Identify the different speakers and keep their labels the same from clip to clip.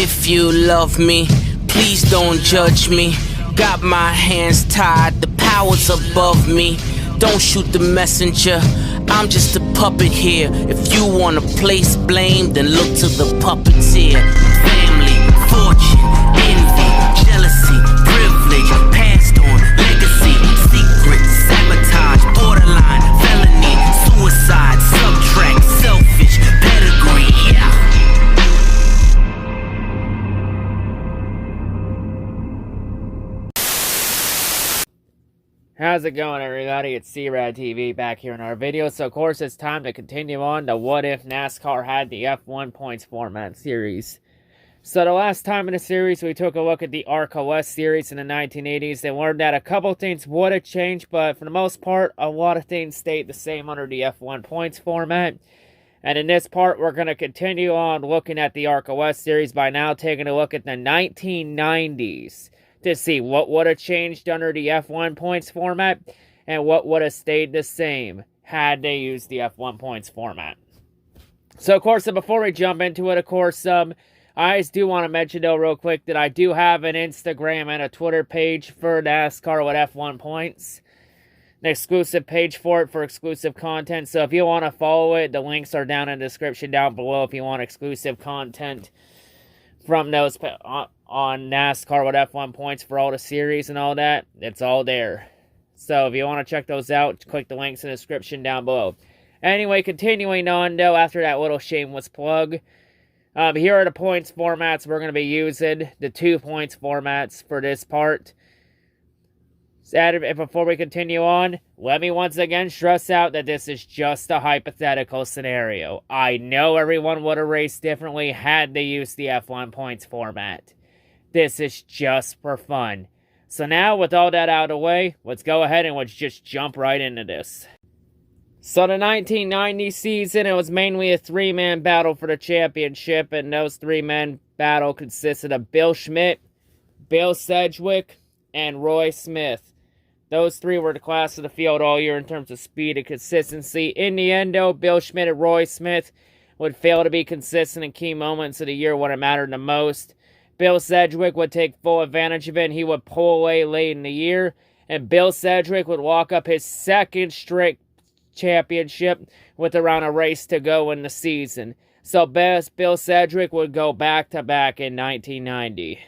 Speaker 1: If you love me, please don't judge me. Got my hands tied, the power's above me. Don't shoot the messenger, I'm just a puppet here. If you wanna place blame, then look to the puppeteer. Family, fortune, envy, jealousy, privilege, passed on, legacy, secret, sabotage, borderline, felony, suicide, subtract, selfish, pedigree, yeah.
Speaker 2: How's it going, everybody? It's C-RadTV back here in our video. So, of course, it's time to continue on to What If NASCAR Had the F1 Points Format series. So, the last time in the series, we took a look at the ARCA West Series in the 1980s. They learned that a couple things would have changed, but for the most part, a lot of things stayed the same under the F1 Points format. And in this part, we're going to continue on looking at the ARCA West Series by now taking a look at the 1990s. To see what would have changed under the F1 points format and what would have stayed the same had they used the F1 points format. So, of course, before we jump into it, of course, I just do want to mention, though, real quick, that I do have an Instagram and a Twitter page for NASCAR with F1 points. An exclusive page for it for exclusive content. So, if you want to follow it, the links are down in the description down below if you want exclusive content from those on NASCAR with F1 points for all the series and all that. It's all there. So if you want to check those out, click the links in the description down below. Anyway, continuing on though, after that little shameless plug, here are the points formats we're going to be using. The 2 points formats for this part. And before we continue on, let me once again stress out that this is just a hypothetical scenario. I know everyone would have raced differently had they used the F1 points format. This is just for fun. So now, with all that out of the way, let's go ahead and let's just jump right into this. So the 1990 season, it was mainly a 3-man battle for the championship, and those 3-man battle consisted of Bill Schmidt, Bill Sedgwick, and Roy Smith. Those three were the class of the field all year in terms of speed and consistency. In the end, though, Bill Schmidt and Roy Smith would fail to be consistent in key moments of the year when it mattered the most. Bill Sedgwick would take full advantage of it, and he would pull away late in the year. And Bill Sedgwick would walk up his second straight championship with around a race to go in the season. So Bill Sedgwick would go back-to-back in 1990.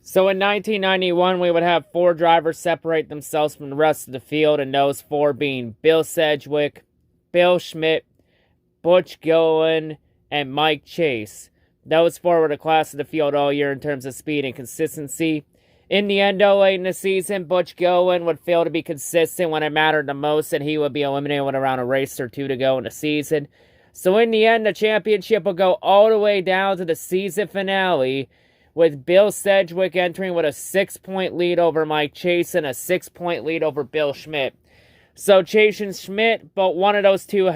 Speaker 2: So in 1991, we would have 4 drivers separate themselves from the rest of the field, and those 4 being Bill Sedgwick, Bill Schmidt, Butch Gillen, and Mike Chase. Those 4 were the class of the field all year in terms of speed and consistency. In the end, though, late in the season, Butch Gillen would fail to be consistent when it mattered the most, and he would be eliminated with around a race or 2 to go in the season. So in the end, the championship would go all the way down to the season finale, with Bill Sedgwick entering with a 6-point lead over Mike Chase and a 6-point lead over Bill Schmidt. So Chase and Schmidt, but for one of those two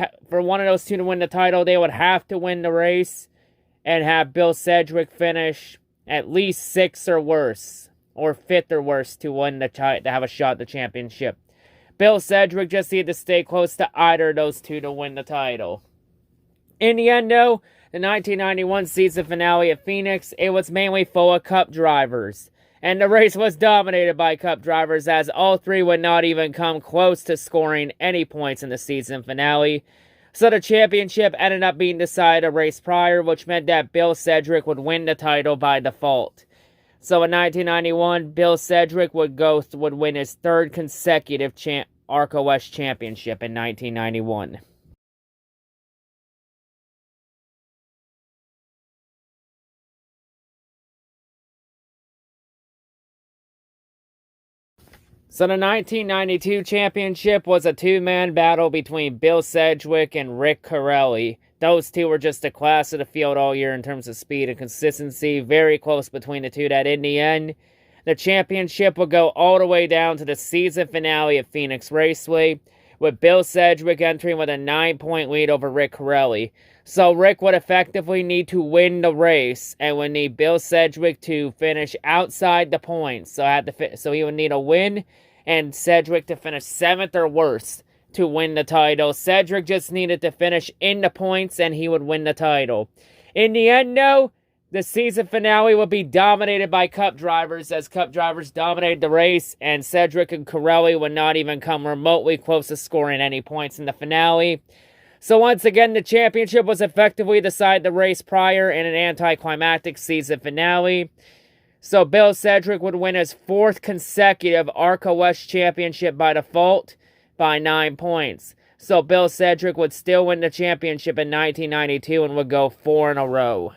Speaker 2: to win the title, they would have to win the race and have Bill Sedgwick finish at least 6th or worse, or 5th or worse to win to have a shot at the championship. Bill Sedgwick just needed to stay close to either of those two to win the title. In the end, though, the 1991 season finale at Phoenix, it was mainly full of Cup drivers. And the race was dominated by Cup drivers, as all 3 would not even come close to scoring any points in the season finale. So the championship ended up being decided a race prior, which meant that Bill Sedgwick would win the title by default. So in 1991, Bill Sedgwick would win his 3rd consecutive ARCA West championship in 1991. So the 1992 championship was a 2-man battle between Bill Sedgwick and Rick Corelli. Those 2 were just a class of the field all year in terms of speed and consistency. Very close between the 2 that in the end, the championship would go all the way down to the season finale at Phoenix Raceway, with Bill Sedgwick entering with a 9-point lead over Rick Corelli. So Rick would effectively need to win the race and would need Bill Sedgwick to finish outside the points. So he would need a win and Cedric to finish 7th or worse to win the title. Cedric just needed to finish in the points and he would win the title. In the end, though, the season finale would be dominated by Cup drivers, as Cup drivers dominated the race, and Cedric and Corelli would not even come remotely close to scoring any points in the finale. So once again, the championship was effectively decided the race prior in an anticlimactic season finale. So Bill Cedric would win his 4th consecutive ARCA West Championship by default by 9 points. So Bill Cedric would still win the championship in 1992 and would go 4 in a row.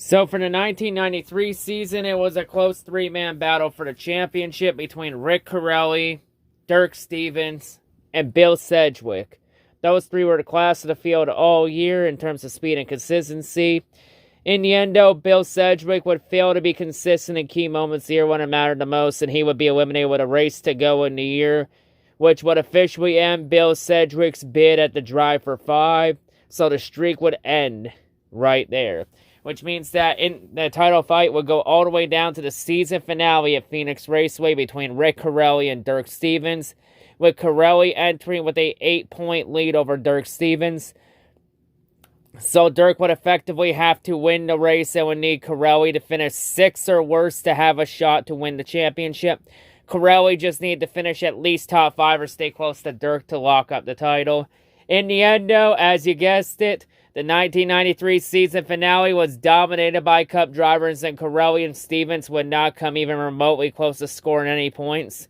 Speaker 2: So for the 1993 season, it was a close 3-man battle for the championship between Rick Corelli, Dirk Stevens, and Bill Sedgwick. Those 3 were the class of the field all year in terms of speed and consistency. In the end, though, Bill Sedgwick would fail to be consistent in key moments here when it mattered the most, and he would be eliminated with a race to go in the year, which would officially end Bill Sedgwick's bid at the Drive for 5, so the streak would end right there. Which means that in the title fight would go all the way down to the season finale at Phoenix Raceway between Rick Corelli and Dirk Stevens, with Corelli entering with a 8-point lead over Dirk Stevens. So Dirk would effectively have to win the race and would need Corelli to finish 6th or worse to have a shot to win the championship. Corelli just needed to finish at least top 5 or stay close to Dirk to lock up the title. In the end, though, as you guessed it, the 1993 season finale was dominated by Cup drivers, and Corelli and Stevens would not come even remotely close to scoring any points.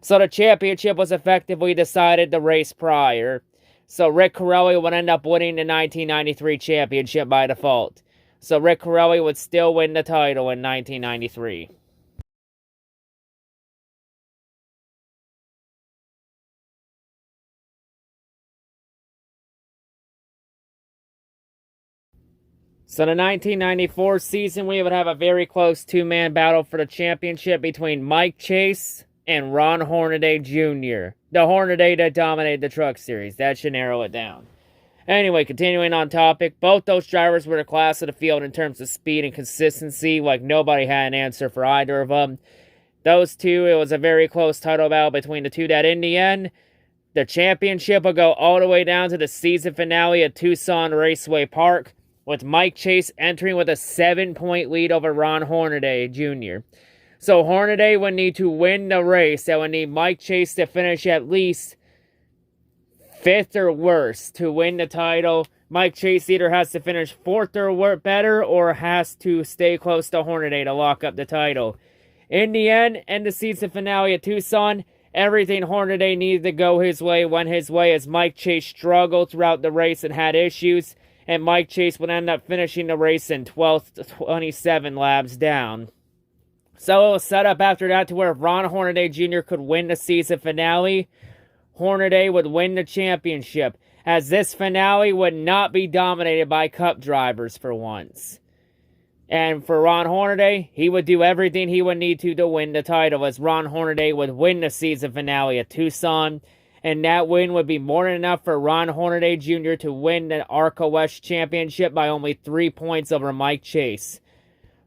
Speaker 2: So the championship was effectively decided the race prior. So Rick Corelli would end up winning the 1993 championship by default. So Rick Corelli would still win the title in 1993. So the 1994 season, we would have a very close 2-man battle for the championship between Mike Chase and Ron Hornaday Jr. The Hornaday that dominated the Truck Series. That should narrow it down. Anyway, continuing on topic, both those drivers were the class of the field in terms of speed and consistency. Like, nobody had an answer for either of them. Those two, it was a very close title battle between the two that in the end, the championship will go all the way down to the season finale at Tucson Raceway Park, with Mike Chase entering with a 7-point lead over Ron Hornaday Jr. So Hornaday would need to win the race. That would need Mike Chase to finish at least 5th or worse to win the title. Mike Chase either has to finish 4th or better, or has to stay close to Hornaday to lock up the title. In the end the season finale at Tucson, everything Hornaday needed to go his way went his way, as Mike Chase struggled throughout the race and had issues. And Mike Chase would end up finishing the race in 12th to 27 laps down. So it was set up after that to where if Ron Hornaday Jr. could win the season finale, Hornaday would win the championship, as this finale would not be dominated by Cup drivers for once. And for Ron Hornaday, he would do everything he would need to win the title, as Ron Hornaday would win the season finale at Tucson. And that win would be more than enough for Ron Hornaday Jr. to win the ARCA West Championship by only 3 points over Mike Chase.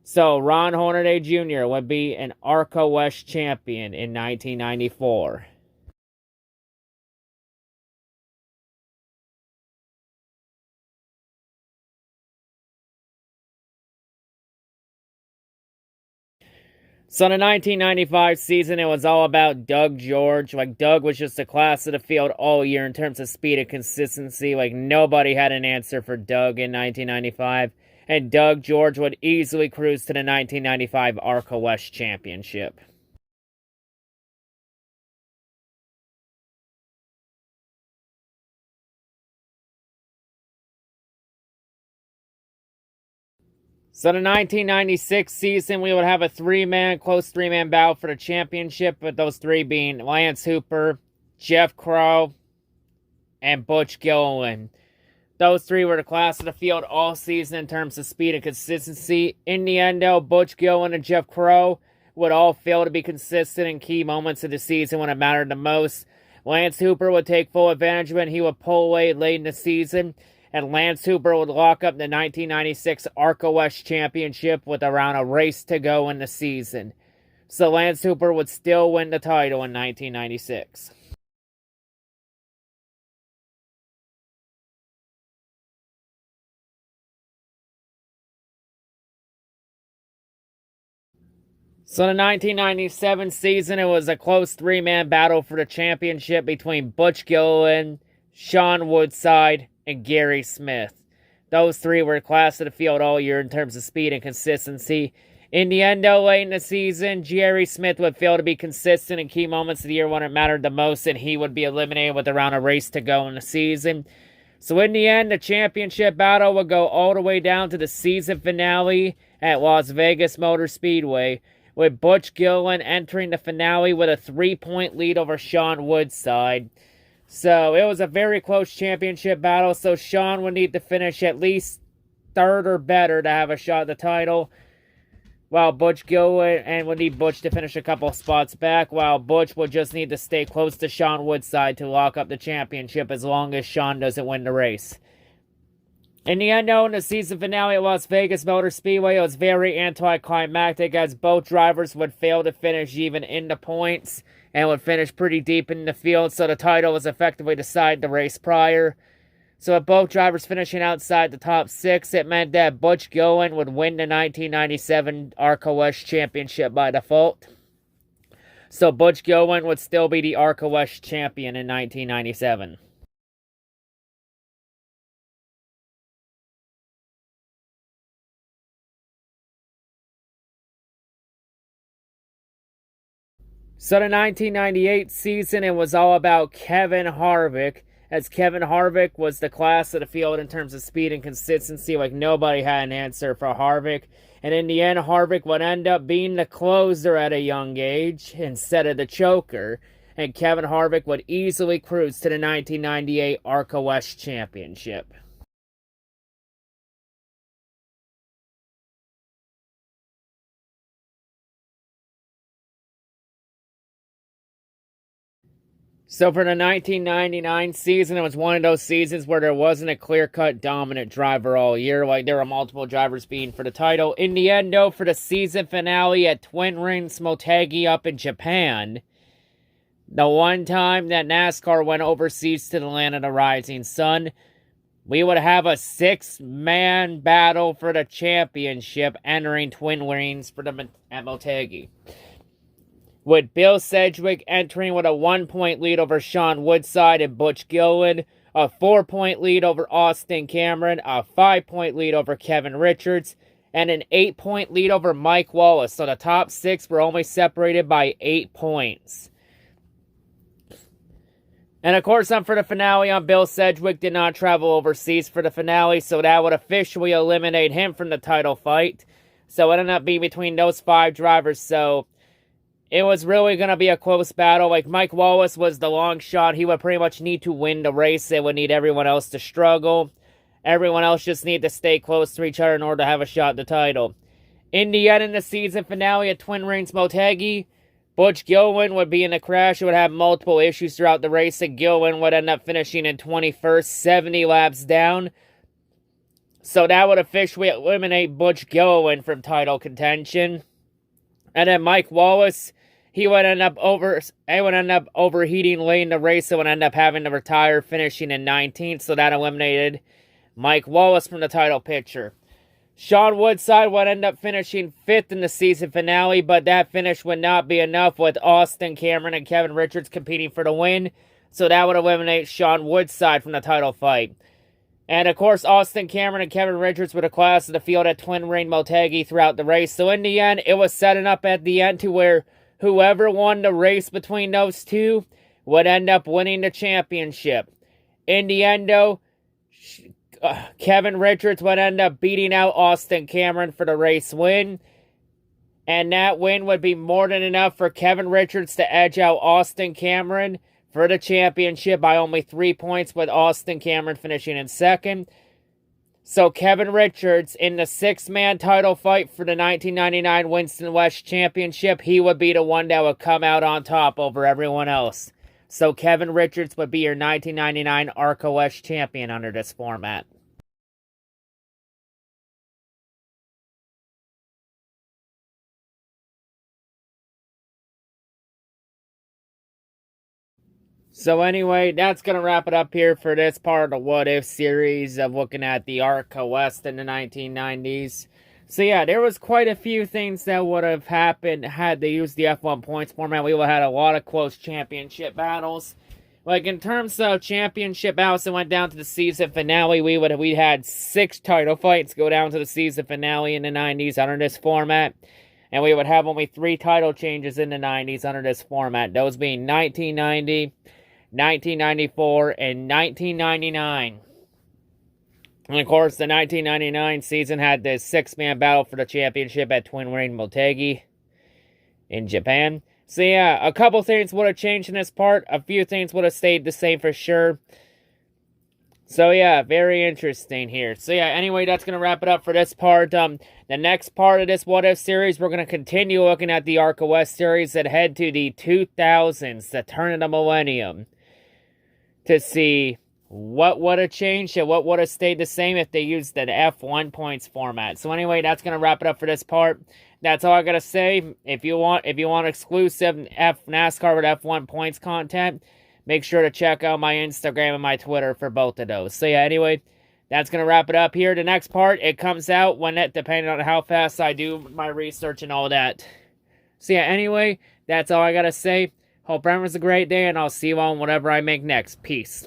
Speaker 2: So Ron Hornaday Jr. would be an ARCA West champion in 1994. So the 1995 season, it was all about Doug George. Like, Doug was just a class of the field all year in terms of speed and consistency. Like, nobody had an answer for Doug in 1995. And Doug George would easily cruise to the 1995 ARCA West Championship. So the 1996 season, we would have a close three-man battle for the championship, with those 3 being Lance Hooper, Jeff Crow, and Butch Gilliland. Those 3 were the class of the field all season in terms of speed and consistency. In the end, though, Butch Gilliland and Jeff Crow would all fail to be consistent in key moments of the season when it mattered the most. Lance Hooper would take full advantage of it, and he would pull away late in the season, and Lance Hooper would lock up the 1996 ARCA West Championship with around a race to go in the season. So Lance Hooper would still win the title in 1996. So the 1997 season, it was a close three-man battle for the championship between Butch Gilliland, Sean Woodside, and Gary Smith. Those three were class of the field all year in terms of speed and consistency. In the end, though, late in the season, Gary Smith would fail to be consistent in key moments of the year when it mattered the most, and he would be eliminated with around a race to go in the season. So in the end, the championship battle would go all the way down to the season finale at Las Vegas Motor Speedway, with Butch Gilliland entering the finale with a 3-point lead over Sean Woodside. So it was a very close championship battle, so Sean would need to finish at least third or better to have a shot at the title, while Butch Gilliland would need Butch to finish a couple spots back, while Butch would just need to stay close to Sean Woodside to lock up the championship as long as Sean doesn't win the race. In the end, though, in the season finale at Las Vegas Motor Speedway, it was very anticlimactic as both drivers would fail to finish even in the points and would finish pretty deep in the field, so the title was effectively decided the race prior. So with both drivers finishing outside the top 6, it meant that Butch Gilliland would win the 1997 ARCA West Championship by default. So Butch Gilliland would still be the ARCA West champion in 1997. So the 1998 season, it was all about Kevin Harvick, as Kevin Harvick was the class of the field in terms of speed and consistency. Like, nobody had an answer for Harvick. And in the end, Harvick would end up being the closer at a young age instead of the choker. And Kevin Harvick would easily cruise to the 1998 ARCA West Championship. So for the 1999 season, it was one of those seasons where there wasn't a clear-cut dominant driver all year. Like, there were multiple drivers being for the title. In the end, though, for the season finale at Twin Rings Motegi up in Japan, the one time that NASCAR went overseas to the land of the rising sun, we would have a 6-man battle for the championship entering Twin Rings at Motegi, with Bill Sedgwick entering with a 1-point lead over Sean Woodside and Butch Gilliland, a 4-point lead over Austin Cameron, a 5-point lead over Kevin Richards, and an 8-point lead over Mike Wallace. So the top 6 were only separated by 8 points. And of course, for the finale, Bill Sedgwick did not travel overseas for the finale, so that would officially eliminate him from the title fight. So it ended up being between those 5 drivers, so it was really going to be a close battle. Like, Mike Wallace was the long shot. He would pretty much need to win the race. It would need everyone else to struggle. Everyone else just need to stay close to each other in order to have a shot at the title. In the end, in the season finale at Twin Rings Motegi, Butch Gilliland would be in a crash. It would have multiple issues throughout the race, and Gilliland would end up finishing in 21st, 70 laps down. So that would officially eliminate Butch Gilliland from title contention. And then Mike Wallace, he would end up overheating late in the race and would end up having to retire, finishing in 19th. So that eliminated Mike Wallace from the title picture. Sean Woodside would end up finishing 5th in the season finale, but that finish would not be enough with Austin Cameron and Kevin Richards competing for the win. So that would eliminate Sean Woodside from the title fight. And of course, Austin Cameron and Kevin Richards were the class of the field at Twin Ring Motegi throughout the race. So in the end, it was setting up at the end to where whoever won the race between those two would end up winning the championship. In the end, though, Kevin Richards would end up beating out Austin Cameron for the race win. And that win would be more than enough for Kevin Richards to edge out Austin Cameron for the championship by only 3 points, with Austin Cameron finishing in 2nd. So Kevin Richards, in the 6-man title fight for the 1999 Winston West Championship, he would be the one that would come out on top over everyone else. So Kevin Richards would be your 1999 ARCA West champion under this format. So anyway, that's going to wrap it up here for this part of the What If series of looking at the ARCA West in the 1990s. So yeah, there was quite a few things that would have happened had they used the F1 points format. We would have had a lot of close championship battles. Like in terms of championship battles that went down to the season finale, we had 6 title fights go down to the season finale in the 90s under this format. And we would have only 3 title changes in the 90s under this format. Those being 1990, 1994, and 1999. And of course, the 1999 season had the 6-man battle for the championship at Twin Ring Motegi in Japan. So yeah, a couple things would have changed in this part. A few things would have stayed the same for sure. So yeah, very interesting here. So yeah, anyway, that's going to wrap it up for this part. The next part of this What If series, we're going to continue looking at the ARCA West series and head to the 2000s, the turn of the millennium, to see what would have changed and what would have stayed the same if they used the F1 points format. So anyway, that's going to wrap it up for this part. That's all I got to say. If you want exclusive NASCAR with F1 points content, make sure to check out my Instagram and my Twitter for both of those. So yeah, anyway, that's going to wrap it up here. The next part, it comes out depending on how fast I do my research and all that. So yeah, anyway, that's all I got to say. Hope everyone's a great day, and I'll see you on whatever I make next. Peace.